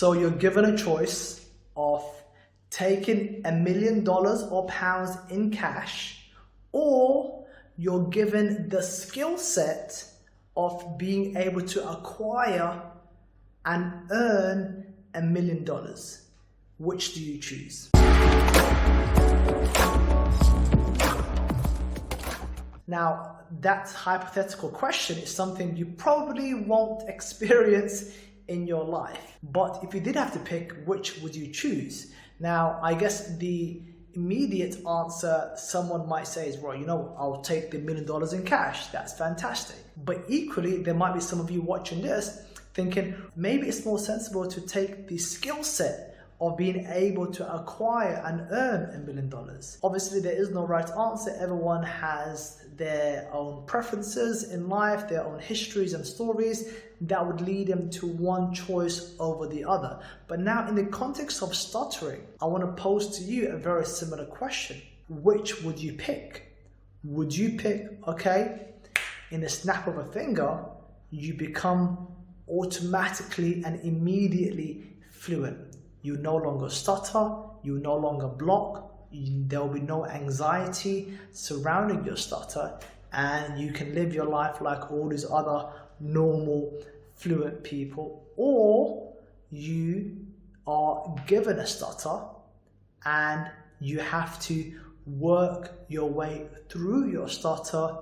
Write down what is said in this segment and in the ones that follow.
So you're given a choice of taking $1 million or pounds in cash, or you're given the skill set of being able to acquire and earn $1 million. Which do you choose? Now, that hypothetical question is something you probably won't experience in your life. But if you did have to pick, which would you choose? Now, I guess the immediate answer someone might say is, well, I'll take the $1 million in cash. That's fantastic. But equally, there might be some of you watching this thinking, maybe it's more sensible to take the skill set of being able to acquire and earn $1 million. Obviously, there is no right answer. Everyone has their own preferences in life, their own histories and stories that would lead them to one choice over the other. But now, in the context of stuttering, I want to pose to you a very similar question. Which would you pick? Would you pick, okay, in the snap of a finger, you become automatically and immediately fluent? You no longer stutter, you no longer block, there will be no anxiety surrounding your stutter, and you can live your life like all these other normal, fluent people. Or you are given a stutter and you have to work your way through your stutter,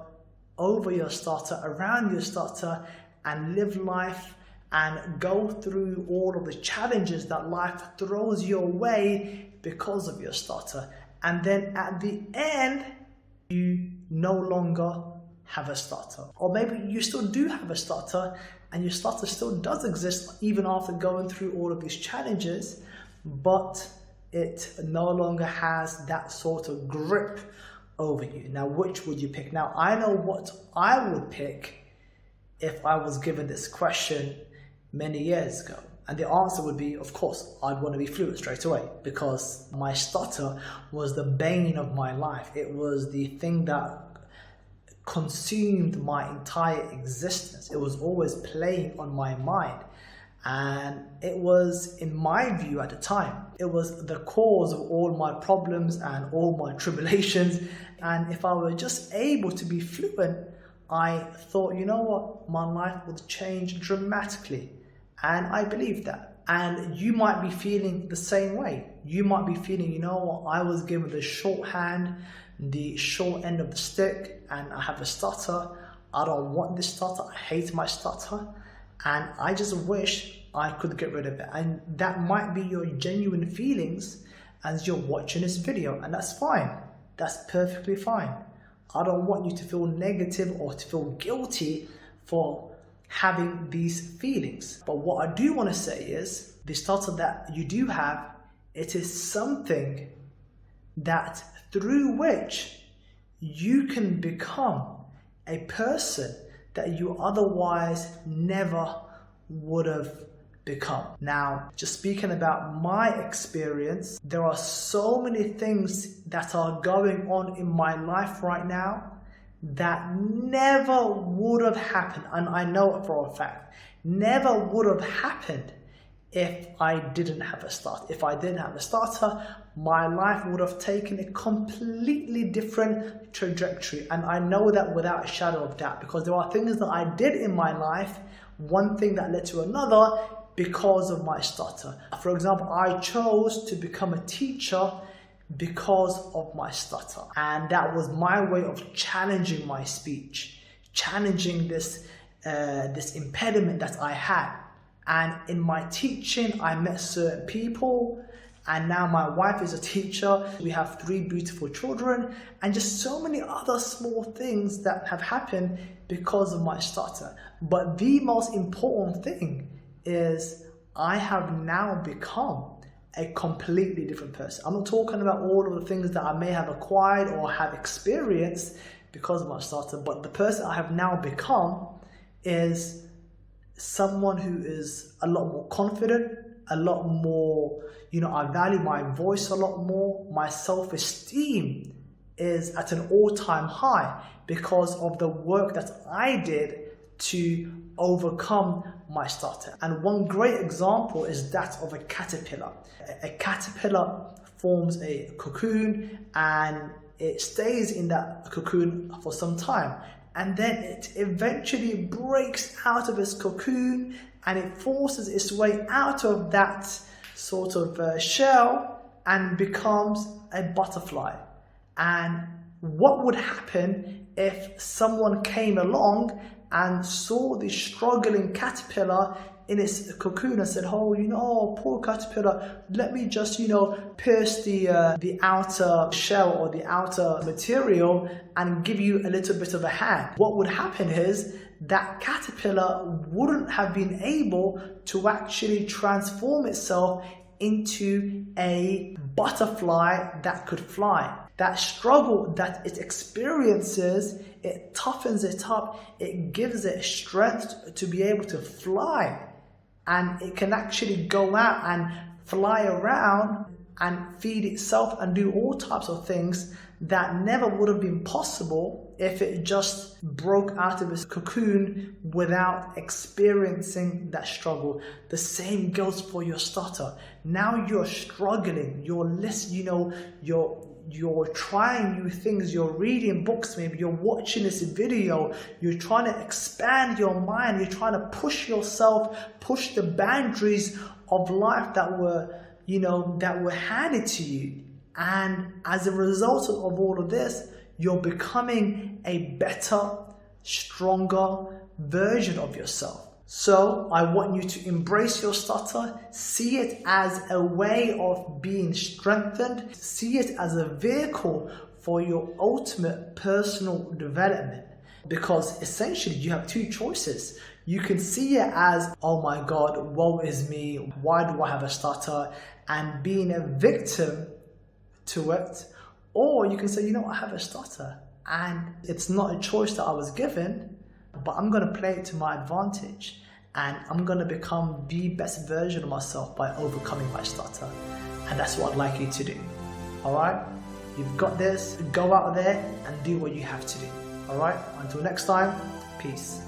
over your stutter, around your stutter, and live life and go through all of the challenges that life throws your way because of your stutter. And then at the end, you no longer have a stutter. Or maybe you still do have a stutter and your stutter still does exist even after going through all of these challenges, but it no longer has that sort of grip over you. Now, which would you pick? Now, I know what I would pick if I was given this question many years ago. And the answer would be, of course, I'd want to be fluent straight away, because my stutter was the bane of my life. It was the thing that consumed my entire existence. It was always playing on my mind. And it was, in my view at the time, it was the cause of all my problems and all my tribulations. And if I were just able to be fluent, I thought, you know what, my life would change dramatically. And I believe that. And you might be feeling the same way. You might be feeling, you know what, I was given the shorthand, the short end of the stick, and I have a stutter. I don't want this stutter. I hate my stutter. And I just wish I could get rid of it. And that might be your genuine feelings as you're watching this video. And that's fine. That's perfectly fine. I don't want you to feel negative or to feel guilty for having these feelings. But what I do want to say is, the stutter that you do have, it is something that through which you can become a person that you otherwise never would have become. Now, just speaking about my experience, there are so many things that are going on in my life right now that never would have happened, and I know it for a fact, never would have happened if I didn't have a stutter. If I didn't have a stutter, my life would have taken a completely different trajectory. And I know that without a shadow of doubt, because there are things that I did in my life, one thing that led to another because of my stutter. For example, I chose to become a teacher because of my stutter, and that was my way of challenging my speech, challenging this impediment that I had. And in my teaching, I met certain people, and now my wife is a teacher. We have 3 beautiful children, and just so many other small things that have happened because of my stutter. But the most important thing is I have now become a completely different person. I'm not talking about all of the things that I may have acquired or have experienced because of my stutter, but the person I have now become is someone who is a lot more confident, a lot more, I value my voice a lot more. My self-esteem is at an all-time high because of the work that I did to overcome my stutter. And one great example is that of a caterpillar. A caterpillar forms a cocoon and it stays in that cocoon for some time, and then it eventually breaks out of its cocoon and it forces its way out of that sort of shell and becomes a butterfly. And what would happen if someone came along and saw the struggling caterpillar in its cocoon and said, oh, poor caterpillar, let me just, pierce the outer shell or the outer material and give you a little bit of a hand. What would happen is that caterpillar wouldn't have been able to actually transform itself into a butterfly that could fly. That struggle that it experiences, it toughens it up, it gives it strength to be able to fly. And it can actually go out and fly around and feed itself and do all types of things that never would have been possible if it just broke out of its cocoon without experiencing that struggle. The same goes for your stutter. Now you're struggling, you're trying new things, you're reading books, maybe you're watching this video, you're trying to expand your mind, you're trying to push yourself, push the boundaries of life that were handed to you. And as a result of all of this, you're becoming a better, stronger version of yourself. So I want you to embrace your stutter, see it as a way of being strengthened, see it as a vehicle for your ultimate personal development. Because essentially you have two choices. You can see it as, oh my God, woe is me, why do I have a stutter? And being a victim to it. Or you can say, I have a stutter and it's not a choice that I was given, but I'm going to play it to my advantage and I'm going to become the best version of myself by overcoming my stutter. And that's what I'd like you to do. Alright? You've got this. Go out there and do what you have to do. Alright? Until next time, peace.